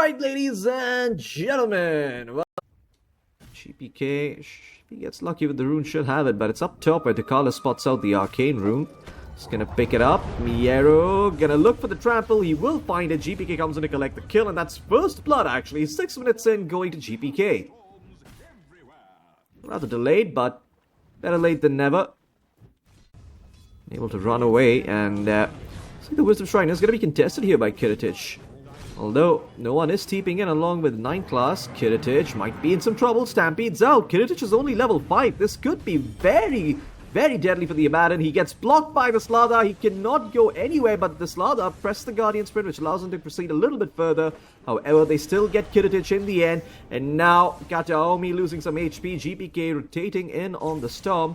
Alright, ladies and gentlemen. Well, GPK, he gets lucky with the rune, should have it, but it's up top where Takala spots out the arcane rune. He's gonna pick it up. Miero gonna look for the trample. He will find it. GPK comes in to collect the kill, and that's first blood actually. 6 minutes in, going to GPK. Rather delayed, but better late than never. Able to run away, and see the Wisdom Shrine is gonna be contested here by Kiritich. Although no one is steeping in along with 9th class, Kiritich might be in some trouble. Stampede's out. Kiritich is only level 5. This could be very, very deadly for the Abaddon. He gets blocked by the Slada. He cannot go anywhere, but the Slada press the Guardian Sprint, which allows him to proceed a little bit further. However, they still get Kiritich in the end. And now, Kataomi losing some HP. GPK rotating in on the Storm.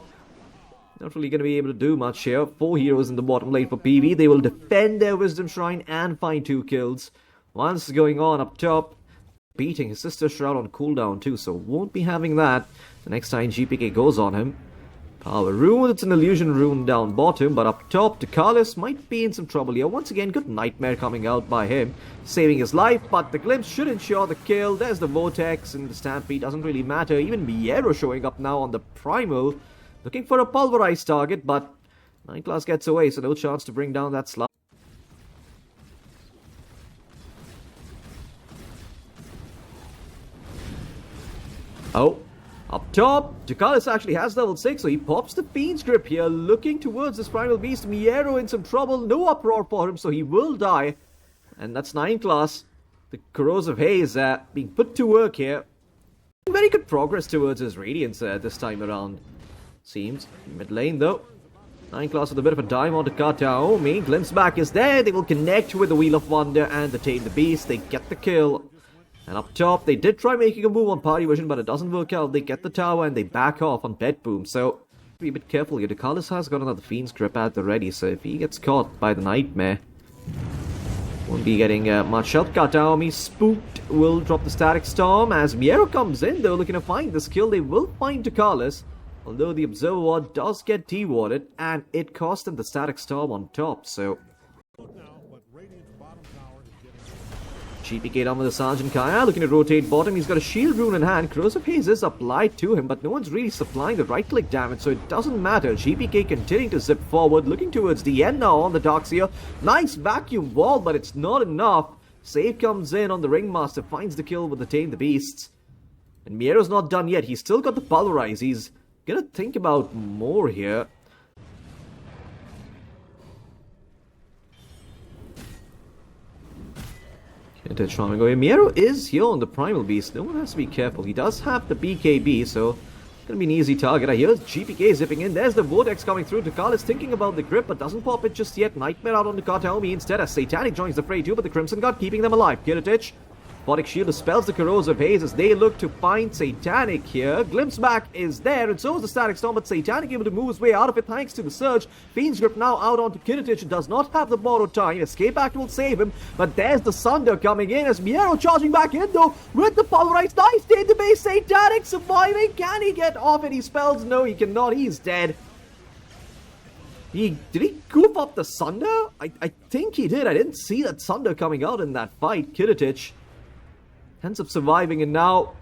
Not really going to be able to do much here. 4 heroes in the bottom lane for PV. They will defend their Wisdom Shrine and find 2 kills. Once going on up top, beating his sister Shroud on cooldown too, so won't be having that the next time GPK goes on him. Power Rune, it's an illusion rune down bottom, but up top, Takalis might be in some trouble here. Once again, good Nightmare coming out by him, saving his life, but the glimpse should ensure the kill. There's the Vortex, and the Stampede doesn't really matter. Even Miero showing up now on the Primal, looking for a pulverized target, but 9th class gets away, so no chance to bring down that slot. Oh, up top, Jakalis actually has level 6, so he pops the Fiend's Grip here, looking towards this Primal Beast. Miero in some trouble, no uproar for him, so he will die. And that's 9th class. The Corrosive Haze being put to work here. Very good progress towards his Radiance this time around, seems. Mid lane though. 9th class with a bit of a dive onto Kataomi. Glimpse back is there, they will connect with the Wheel of Wonder and detain the Beast. They get the kill. And up top, they did try making a move on Parivision, but it doesn't work out. They get the tower and they back off on BetBoom. So, be a bit careful here. Dakalis has got another Fiend's Grip at the ready, so if he gets caught by the Nightmare, won't be getting much help. Kataomi spooked, will drop the Static Storm. As Miero comes in, though, looking to find this kill, they will find Dakalis. Although the Observer Ward does get T-warded, and it cost them the Static Storm on top, so... GPK down with the Sergeant Kaya, looking to rotate bottom. He's got a shield rune in hand. Corrosive Haze is applied to him, but no one's really supplying the right-click damage, so it doesn't matter. GPK continuing to zip forward, looking towards the end now on the Darkseer. Nice vacuum wall, but it's not enough. Save comes in on the Ringmaster, finds the kill with the Tame the Beasts. And Miero's not done yet. He's still got the Pulverize. He's gonna think about more here. Miero is here on the Primal Beast. No one has to be careful. He does have the BKB, so it's going to be an easy target. Here's GPK zipping in. There's the Vortex coming through. Takalis thinking about the grip, but doesn't pop it just yet. Nightmare out on the Kataomi instead, as Satanic joins the fray too, but the Crimson Guard keeping them alive. Kiritich, Photic Shield dispels the Corrosive Haze as they look to find Satanic here. Glimpse back is there, and so is the Static Storm, but Satanic able to move his way out of it thanks to the Surge. Fiend's Grip now out onto Kiritich, does not have the borrowed time. Escape Act will save him, but there's the Sunder coming in as Miero charging back in though with the Pulverized. Nice, stayed the base. Satanic surviving. Can he get off any spells? No, he cannot. He's dead. Did he goof up the Sunder? I think he did. I didn't see that Sunder coming out in that fight. Kiritich ends up surviving, and now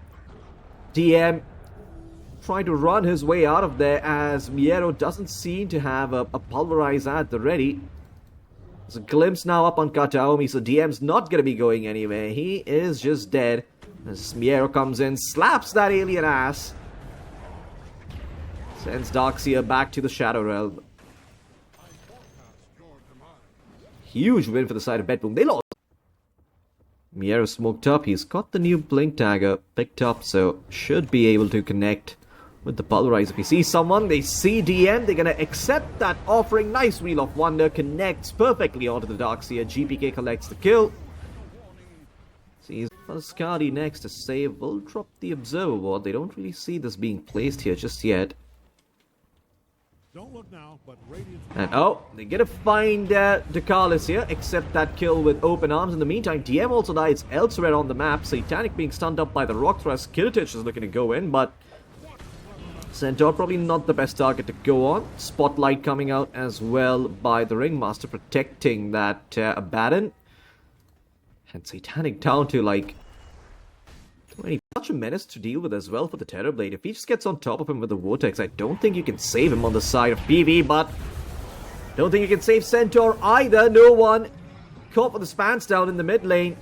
DM trying to run his way out of there as Miero doesn't seem to have a Pulverize at the ready. There's a glimpse now up on Kataomi, so DM's not going to be going anywhere. He is just dead as Miero comes in, slaps that alien ass, sends Darkseer back to the Shadow Realm. Huge win for the side of BetBoom. They lost. Miero smoked up. He's got the new Blink Dagger picked up, so should be able to connect with the Pulverize. If he sees someone, they see DM, they're going to accept that offering. Nice Wheel of Wonder, connects perfectly onto the Darkseer. GPK collects the kill. Sees Skadi next to save. Will drop the Observer Ward. They don't really see this being placed here just yet. Don't look now, but and oh, they're gonna find Dakalis here, except that kill with open arms. In the meantime, DM also dies elsewhere on the map. Satanic being stunned up by the Rock Thrust. Kiritich is looking to go in, but Centaur probably not the best target to go on. Spotlight coming out as well by the Ringmaster, protecting that Abaddon. And Satanic down to like 20. Such a menace to deal with as well for the Terrorblade. If he just gets on top of him with the Vortex, I don't think you can save him on the side of PV, but don't think you can save Centaur either. No one. Caught with the spans down in the mid lane.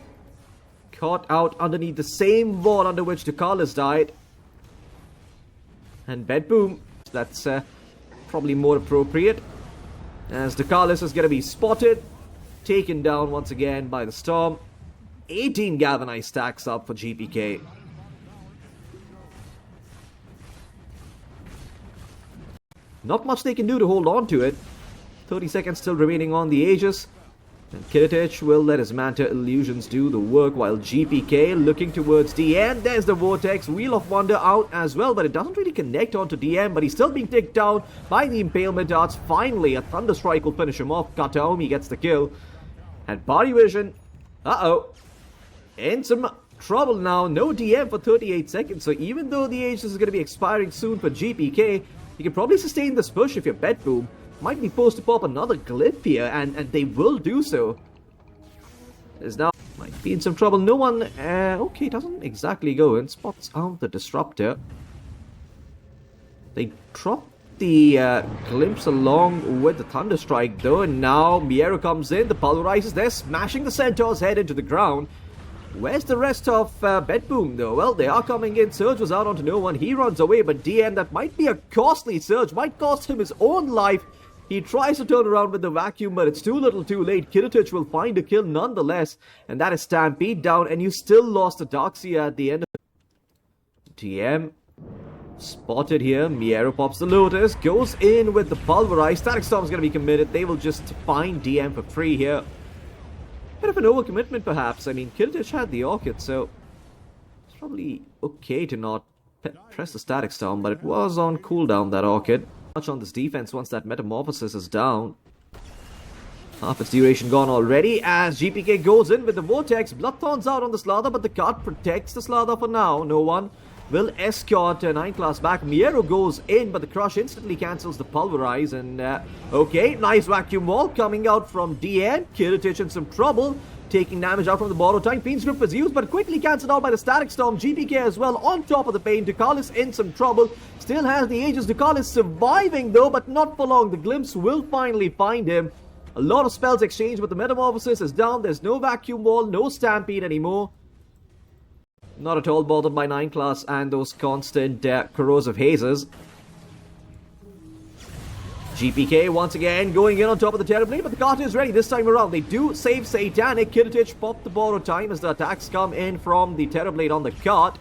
Caught out underneath the same wall under which Ducalis died. And BetBoom, that's probably more appropriate, as Ducalis is going to be spotted, taken down once again by the Storm. 18 galvanized stacks up for GPK. Not much they can do to hold on to it. 30 seconds still remaining on the Aegis. And Kiritich will let his Manta illusions do the work while GPK looking towards DM. There's the Vortex. Wheel of Wonder out as well, but it doesn't really connect onto DM, but he's still being taken down by the Impalement Arts. Finally, a Thunder Strike will finish him off. Kataomi gets the kill. And Parivision, in some trouble now. No DM for 38 seconds, so even though the Aegis is going to be expiring soon for GPK, you can probably sustain this push if you're BetBoom. Might be forced to pop another glyph here, and they will do so. Is now might be in some trouble. No one, okay, doesn't exactly go in. Spots out the Disruptor. They drop the glimpse along with the Thunderstrike though, and now Miero comes in. The Pulverizers, they're smashing the Centaur's head into the ground. Where's the rest of BetBoom though? Well, they are coming in. Surge was out onto no one. He runs away, but DM, that might be a costly Surge. Might cost him his own life. He tries to turn around with the vacuum, but it's too little too late. Kiritich will find a kill nonetheless, and that is Stampede down, and you still lost to Darkseer at the end of it. DM spotted here. Miero pops the Lotus, goes in with the Pulverize. Static Storm's going to be committed. They will just find DM for free here. Bit of an overcommitment perhaps. I mean, Kiritich had the Orchid, so it's probably okay to not press the Static Storm, but it was on cooldown, that Orchid. Much on this defense once that Metamorphosis is down. Half its duration gone already as GPK goes in with the Vortex. Bloodthorn's out on the Slather, but the card protects the Slather for now. No one will escort 9 class back. Miero goes in, but the Crush instantly cancels the Pulverize. And okay, nice Vacuum Wall coming out from DN. Kiritich in some trouble, taking damage out from the borrow time. Fiend's Grip was used, but quickly cancelled out by the Static Storm. GPK as well on top of the pain. Ducalis in some trouble. Still has the Aegis. Ducalis surviving though, but not for long. The Glimpse will finally find him. A lot of spells exchanged, but the Metamorphosis is down. There's no Vacuum Wall, no Stampede anymore. Not at all bothered by 9 class and those constant corrosive hazes. GPK once again going in on top of the Terrorblade, but the cart is ready this time around. They do save Satanic. Kiritich popped the borrow time as the attacks come in from the Terrorblade on the cart.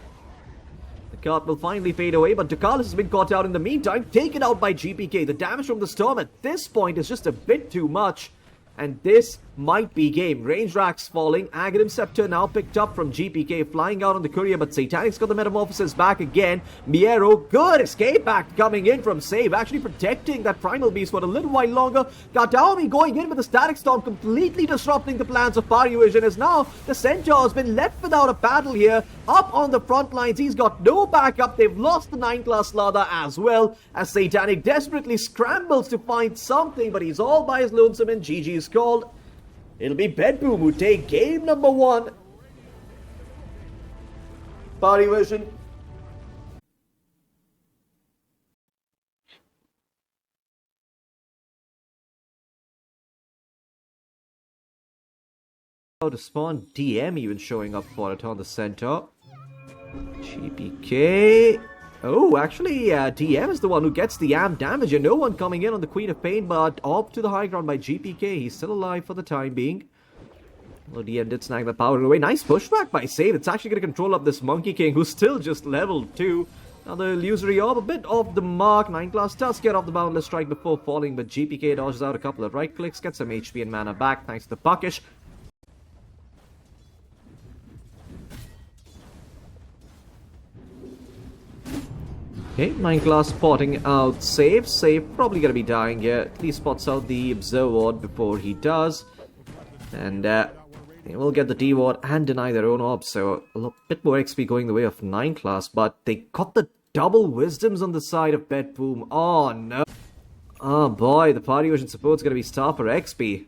The cart will finally fade away, but Ducalis has been caught out in the meantime, taken out by GPK. The damage from the Storm at this point is just a bit too much, and this might be game. Range racks falling. Aghanim Scepter now picked up from GPK, flying out on the courier, but Satanic's got the Metamorphosis back again. Miero, good escape act coming in from Save, actually protecting that Primal Beast for a little while longer. Kataomi going in with the Static Storm, completely disrupting the plans of Parivision, as now the Centaur has been left without a battle here. Up on the front lines, he's got no backup. They've lost the 9 class Slather as well, as Satanic desperately scrambles to find something, but he's all by his lonesome, and GG is called. It'll be BetBoom who take game number 1. Parivision. How to spawn DM even showing up for it on the Centaur. GPK. Oh, actually, DM is the one who gets the amp damage, and no one coming in on the Queen of Pain, but up to the high ground by GPK. He's still alive for the time being. Well, DM did snag the power away. Nice pushback by Save. It's actually going to control up this Monkey King, who's still just level 2. Now the Illusory Orb, a bit off the mark. 9 class does get off the Boundless Strike before falling, but GPK dodges out a couple of right clicks, gets some HP and mana back thanks to the Puckish. Okay, 9 class spotting out Save. Save probably gonna be dying here. He spots out the Observe Ward before he does. And they will get the D Ward and deny their own orb. So a bit more XP going the way of 9 class. But they got the double Wisdoms on the side of BetBoom. Oh no. Oh boy, the Parivision support's gonna be star for XP.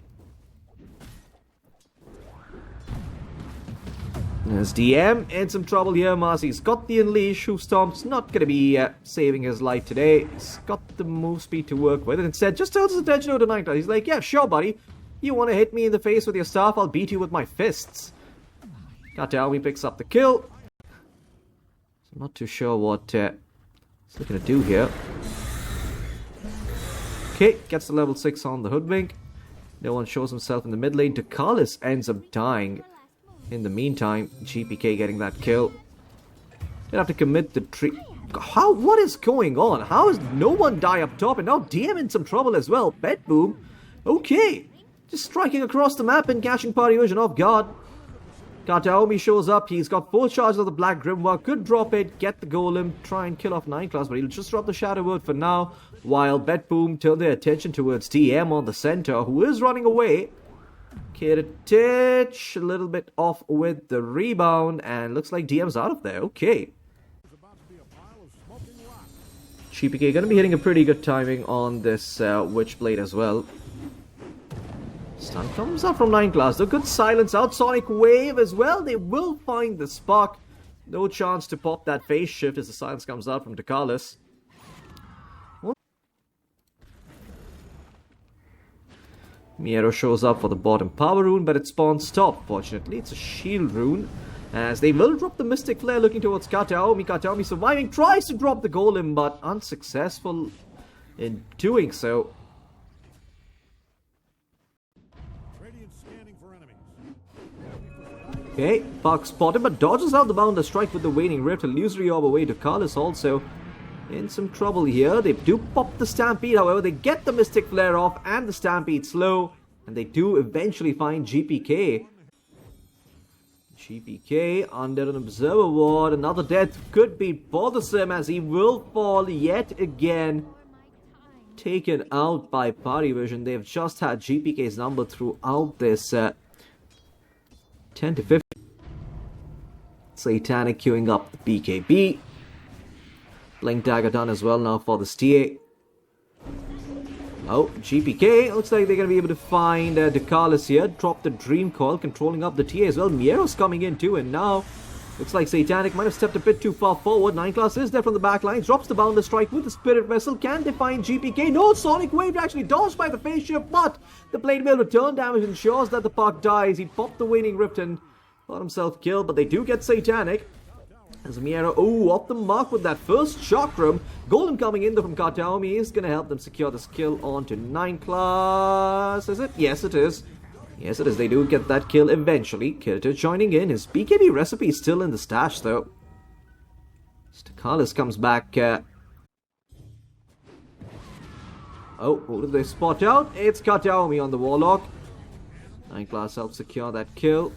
There's DM in some trouble here. Marcy's got the Unleash. Hoofstomp's not going to be saving his life today. He's got the move speed to work with. And instead, just turns his attention over to Nightclaw. He's like, yeah, sure, buddy. You want to hit me in the face with your staff? I'll beat you with my fists. Kataomi picks up the kill. So I'm not too sure what he's looking to do here. Okay, gets to level 6 on the Hoodwink. No one shows himself in the mid lane. Ducalis ends up dying. In the meantime, GPK getting that kill. They have to commit the tree. What is going on? How is no one die up top? And now DM in some trouble as well. BetBoom. Okay. Just striking across the map and catching Parivision off guard. Kataomi shows up. He's got 4 charges of the Black Grimoire. Could drop it, get the Golem, try and kill off 9 class, but he'll just drop the Shadow Word for now. While BetBoom turn their attention towards TM on the center, who is running away. Kiritich, a little bit off with the rebound, and looks like DM's out of there. Okay. GPK going to be hitting a pretty good timing on this Witchblade as well. Stun comes out from 9 class. The good silence out. Sonic Wave as well. They will find the spark. No chance to pop that phase shift as the silence comes out from Ducalis. Miero shows up for the bottom power rune, but it spawns top. Fortunately, it's a shield rune. As they will drop the Mystic Flare looking towards Kataomi. Kataomi surviving, tries to drop the Golem, but unsuccessful in doing so. Okay, Puck spotted, but dodges out the Boundless Strike with the Waning Rift. Illusory Orb away to Carlos also in some trouble here. They do pop the Stampede, however, they get the Mystic Flare off and the Stampede slow, and they do eventually find GPK. GPK under an Observer Ward. Another death could be bothersome as he will fall yet again. Taken out by Parivision. They've just had GPK's number throughout this 10 to 15. Satanic queuing up the BKB. Blink Dagger done as well now for this TA. Oh, GPK. Looks like they're going to be able to find Ducalis here. Drop the Dream Coil, controlling up the TA as well. Miero's coming in too, and now looks like Satanic might have stepped a bit too far forward. 9 class is there from the back line. Drops the Boundless Strike with the Spirit Vessel. Can they find GPK? No, Sonic Wave actually dodged by the phase shift, but the blade will return damage, ensures that the Puck dies. He popped the Waning Rift and got himself killed, but they do get Satanic. As Miero, off the mark with that first Chakram. Golem coming in though from Kataomi is going to help them secure this kill onto 9 class. Is it? Yes, it is. Yes, it is. They do get that kill eventually. Kirito joining in. His BKB recipe is still in the stash though. Ducalis comes back. Who did they spot out? It's Kataomi on the Warlock. 9 class helps secure that kill.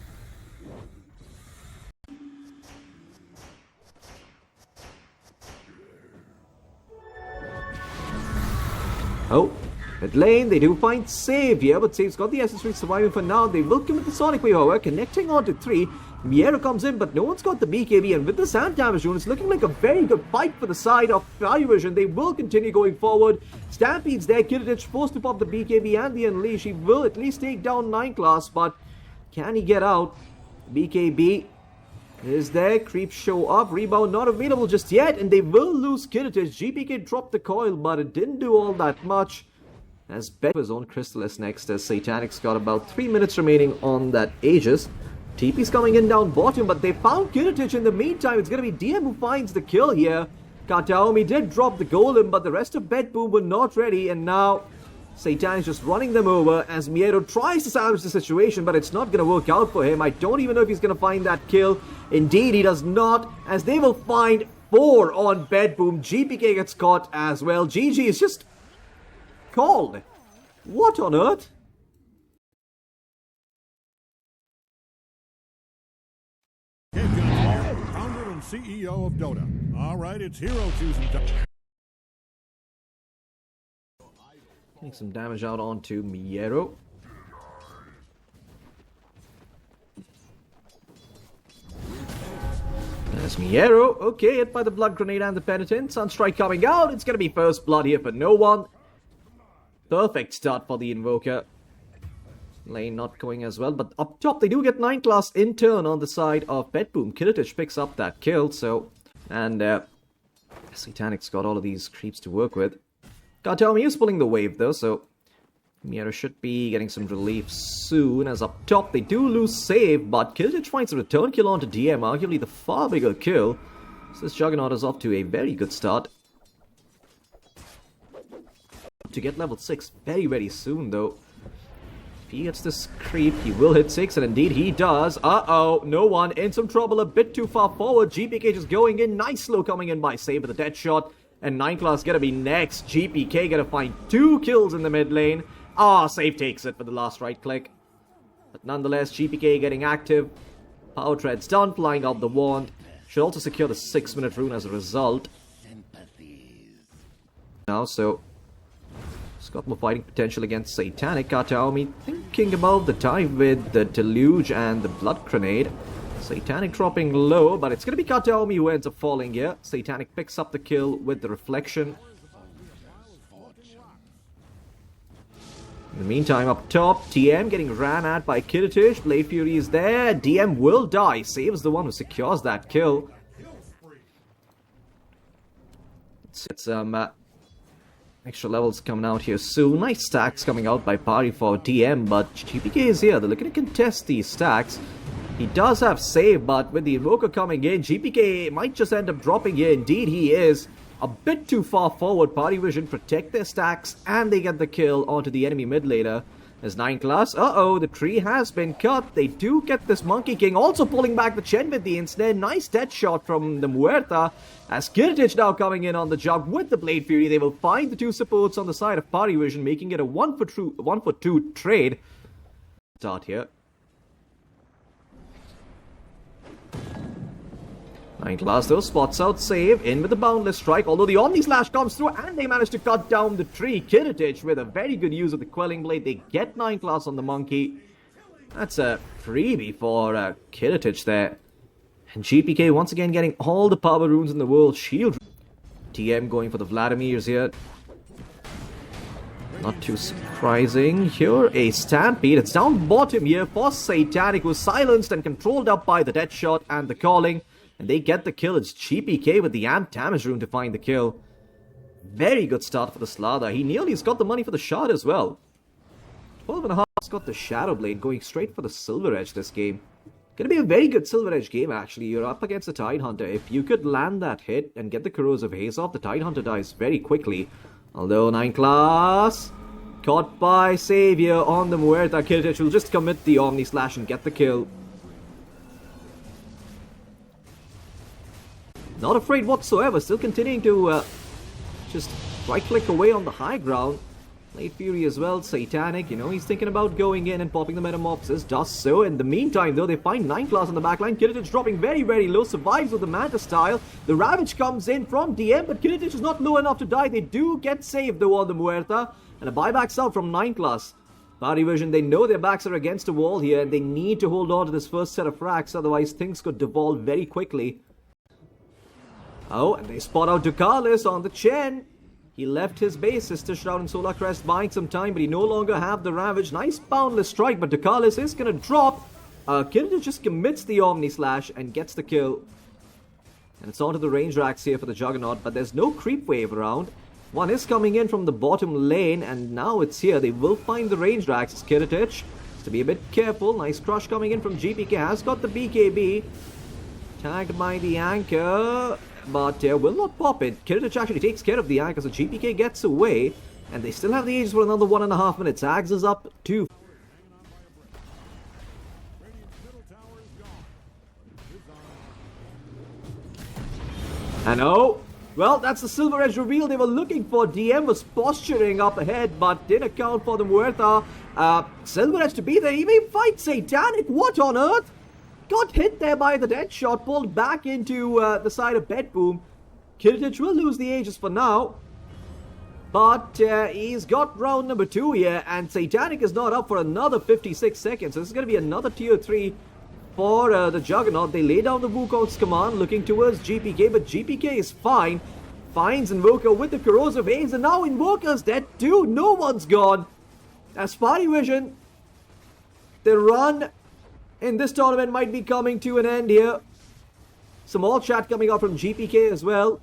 Mid lane, they do find Save here, but Save's got the SS3 surviving for now. They will commit the Sonic Wave, however, connecting onto 3. Miero comes in, but no one's got the BKB, and with the Sand Damage Rune, it's looking like a very good fight for the side of Parivision. They will continue going forward. Stampede's there, Kiritich forced to pop the BKB and the Unleash. He will at least take down 9 class, but can he get out? BKB is there, creeps show up, rebound not available just yet, and they will lose Kiritich. GPK dropped the coil, but it didn't do all that much. As Bet his own Crystallis next, as Satanic's got about 3 minutes remaining on that Aegis. TP's coming in down bottom, but they found Kiritich in the meantime. It's going to be DM who finds the kill here. Kataomi did drop the Golem, but the rest of BetBoom were not ready, and now Satanic's just running them over as Miero tries to salvage the situation, but it's not going to work out for him. I don't even know if he's going to find that kill. Indeed, he does not, as they will find 4 on BetBoom. GPK gets caught as well. GG is just called. What on earth? Founder and CEO of Dota. All right, it's hero choosing time. Getting some damage out onto Miero. There's Miero. Okay, hit by the Blood Grenade and the Penitent. Sunstrike coming out. It's going to be first blood here for no one. Perfect start for the Invoker. Lane not going as well, but up top they do get 9 class in turn on the side of BetBoom. Kiritich picks up that kill, so... And Satanic's got all of these creeps to work with. Kartami is pulling the wave though, so... Miera should be getting some relief soon, as up top they do lose save, but Kiritich finds a return kill onto DM, arguably the far bigger kill. So this Juggernaut is off to a very good start. To get level 6 very, very soon though. If he gets this creep, he will hit 6, and indeed he does. Uh-oh, no one in some trouble, a bit too far forward. GPK just going in, nice slow coming in by Save with a dead shot. And 9 class gonna be next. GPK gonna find 2 kills in the mid lane. Save takes it for the last right click. But nonetheless, GPK getting active. Power Tread's done, flying out the wand. Should also secure the 6-minute rune as a result. Now, so... He's got more fighting potential against Satanic. Kataomi thinking about the dive with the Deluge and the Blood Grenade. Satanic dropping low, but it's going to be Kataomi who ends up falling here. Satanic picks up the kill with the Reflection. In the meantime, up top, TM getting ran at by Kiritich. Blade Fury is there. DM will die. Saves the one who secures that kill. It's extra levels coming out here soon. Nice stacks coming out by Pari for DM, but GPK is here. They're looking to contest these stacks. He does have save, but with the Invoker coming in, GPK might just end up dropping here. Indeed, he is a bit too far forward. Parivision protect their stacks, and they get the kill onto the enemy mid laner. As 9 class, the tree has been cut. They do get this Monkey King, also pulling back the Chen with the instant. Nice dead shot from the Muerta. As Kiritich now coming in on the jug with the Blade Fury, they will find the 2 supports on the side of Parivision, making it a 1-for-2 trade. Start here. 9 class though, spots out save, in with the Boundless Strike, although the Omni Slash comes through and they manage to cut down the tree. Kiritich with a very good use of the Quelling Blade, they get 9 class on the Monkey. That's a freebie for Kiritich there. And GPK once again getting all the power runes in the world. Shield. TM going for the Vladimirs here. Not too surprising. Here, a Stampede. It's down bottom here for Satanic, who's silenced and controlled up by the Dead Shot and the Calling. And they get the kill. It's GPK with the Amp Damage Rune to find the kill. Very good start for the Slada. He nearly has got the money for the shot as well. 12.5 has got the Shadow Blade, going straight for the Silver Edge this game. Gonna be a very good Silver Edge game actually. You're up against the Tidehunter. If you could land that hit and get the Corrosive Haze off, the Tidehunter dies very quickly. Although 9 class caught by Savior on the Muerta. Kiritich will just commit the Omni Slash and get the kill. Not afraid whatsoever, still continuing to just right-click away on the high ground. Blade Fury as well, Satanic, he's thinking about going in and popping the Metamorphosis, does so. In the meantime, though, they find 9 class on the backline. Kiritich dropping very, very low, survives with the Manta style. The Ravage comes in from DM, but Kiritich is not low enough to die. They do get saved, though, on the Muerta. And a buyback's out from 9 class. Parivision, they know their backs are against a wall here, and they need to hold on to this first set of frags, otherwise things could devolve very quickly. And they spot out Ducalis on the Chen. He left his base. Sister Shroud and Solar Crest buying some time, but he no longer have the Ravage. Nice Boundless Strike, but Ducalis is going to drop. Kiritich just commits the Omni Slash and gets the kill. And it's onto the range racks here for the Juggernaut, but there's no creep wave around. One is coming in from the bottom lane, and now it's here. They will find the range racks. It's Kiritich. To be a bit careful. Nice crush coming in from GPK. Has got the BKB. Tagged by the Anchor. But will not pop it. Kiritich actually takes care of the Anchor, so GPK gets away. And they still have the Aegis for another 1.5 minutes. Ags is up 2. And well, that's the Silver Edge reveal they were looking for. DM was posturing up ahead, but didn't account for the Muerta. Silver Edge to be there. He may fight Satanic. What on earth? Got hit there by the dead shot, pulled back into the side of BetBoom. Kiritich will lose the Aegis for now. But he's got round number 2 here, and Satanic is not up for another 56 seconds. So this is going to be another tier 3 for the Juggernaut. They lay down the Wukong's command, looking towards GPK, but GPK is fine. Finds Invoker with the Corrosive Haze, and now Invoker's dead too. No one's gone. As Parivision The run in this tournament might be coming to an end here. Some more chat coming out from GPK as well.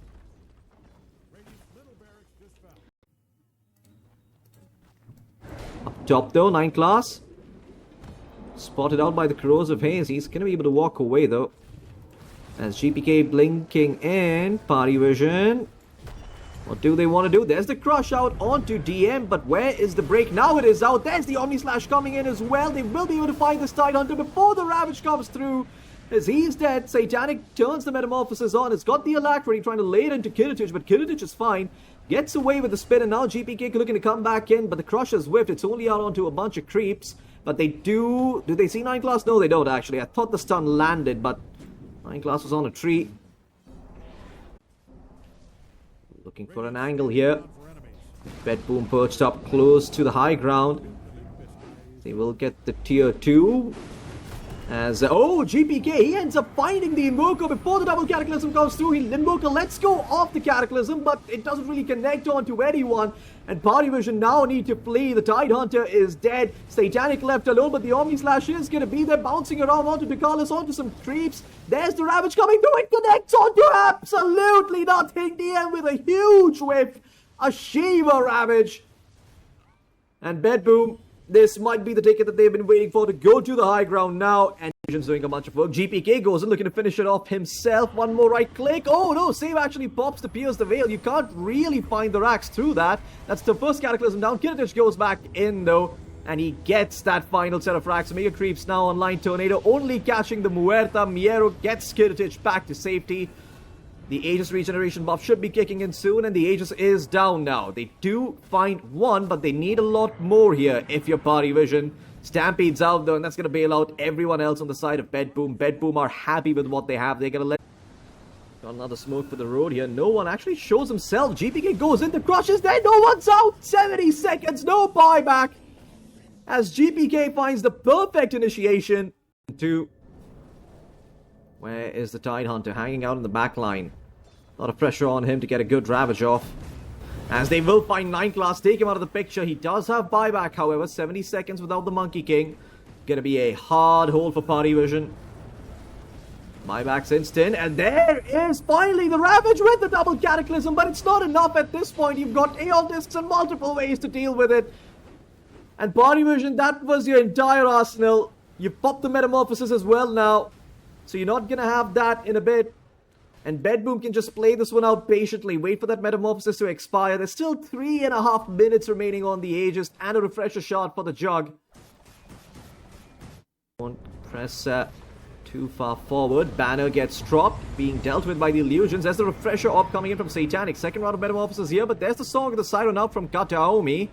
Up top though, 9 class. Spotted out by the Crows of Haze. He's going to be able to walk away though. As GPK blinking in. Parivision. What do they want to do? There's the crush out onto DM, but where is the break? Now it is out. There's the Omni Slash coming in as well. They will be able to find this Tidehunter before the Ravage comes through. As he's dead, Satanic turns the Metamorphosis on. It's got the Alacrity trying to lay it into Kiritich, but Kiritich is fine. Gets away with the spin, and now GPK looking to come back in, but the crush is whiffed. It's only out onto a bunch of creeps. But they do they see 9 class? No, they don't actually. I thought the stun landed, but 9 class was on a tree. Looking for an angle here. BetBoom perched up close to the high ground. They will get the tier 2. As, GPK, he ends up finding the Invoker before the double Cataclysm comes through. Invoker lets go off the Cataclysm, but it doesn't really connect onto anyone. And Parivision now need to flee. The Tidehunter is dead. Satanic left alone, but the Omni Slash is going to be there, bouncing around onto Dekalis, onto some creeps. There's the Ravage coming through. It connects onto absolutely nothing. DM with a huge whiff. A Shiva Ravage. And BetBoom, this might be the ticket that they've been waiting for to go to the high ground now. And Vision's doing a bunch of work. GPK goes in looking to finish it off himself. One more right click. Oh no, save actually pops to pierce the veil. You can't really find the racks through that. That's the first Cataclysm down. Kiritich goes back in though. And he gets that final set of racks. Mega Creeps now online. Tornado only catching the Muerta. Miero gets Kiritich back to safety. The Aegis regeneration buff should be kicking in soon, and the Aegis is down now. They do find one, but they need a lot more here if you're Parivision. Stampede's out though, and that's going to bail out everyone else on the side of BetBoom. BetBoom are happy with what they have. They're going to let... Got another smoke for the road here. No one actually shows himself. GPK goes in, the crush is there. No one's out. 70 seconds, no buyback. As GPK finds the perfect initiation to... Where is the Tidehunter? Hanging out in the back line. A lot of pressure on him to get a good Ravage off. As they will find 9 class, take him out of the picture. He does have buyback, however. 70 seconds without the Monkey King. Gonna be a hard hold for Parivision. Buyback's instant. And there is finally the Ravage with the double Cataclysm. But it's not enough at this point. You've got Aeon Discs and multiple ways to deal with it. And Parivision, that was your entire arsenal. You popped the Metamorphosis as well now. So you're not going to have that in a bit. And BetBoom can just play this one out patiently. Wait for that Metamorphosis to expire. There's still 3.5 minutes remaining on the Aegis. And a refresher shot for the Jug. Don't press too far forward. Banner gets dropped. Being dealt with by the Illusions. There's the refresher op coming in from Satanic. Second round of Metamorphosis here. But there's the Song of the Siren out from Kataomi.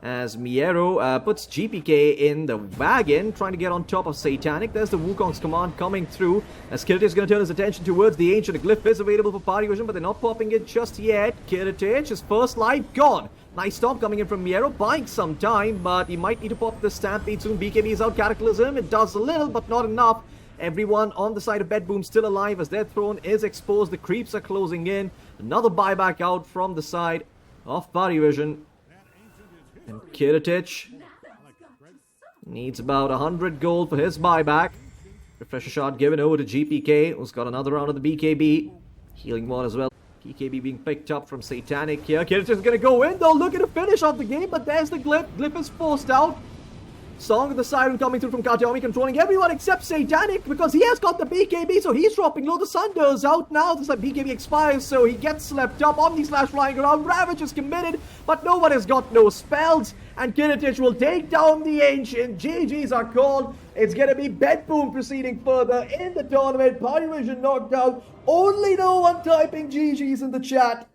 As Miero puts GPK in the wagon, trying to get on top of Satanic. There's the Wukong's command coming through. As Kiritich is going to turn his attention towards the Ancient. A glyph is available for Parivision, but they're not popping it just yet. Kiritich, his first life gone. Nice stomp coming in from Miero, buying some time, but he might need to pop the Stampede soon. BKB is out, Cataclysm. It does a little, but not enough. Everyone on the side of BetBoom still alive as their throne is exposed. The creeps are closing in. Another buyback out from the side of Parivision. And Kiritich needs about 100 gold for his buyback. Refresher shot given over to GPK, who's got another round of the BKB. Healing one as well. PKB being picked up from Satanic here. Kiritich is going to go in though, looking to finish off the game, but there's the glyph. Glyph is forced out. Song of the Siren coming through from Kataomi, controlling everyone except Satanic because he has got the BKB, so he's dropping low. The Sunder's out now. The BKB expires, so he gets slept up. Omni Slash flying around. Ravage is committed, but no one has got no spells. And Kiritich will take down the Ancient. GG's are called. It's going to be BetBoom proceeding further in the tournament. Parivision knocked out. Only no one typing GG's in the chat.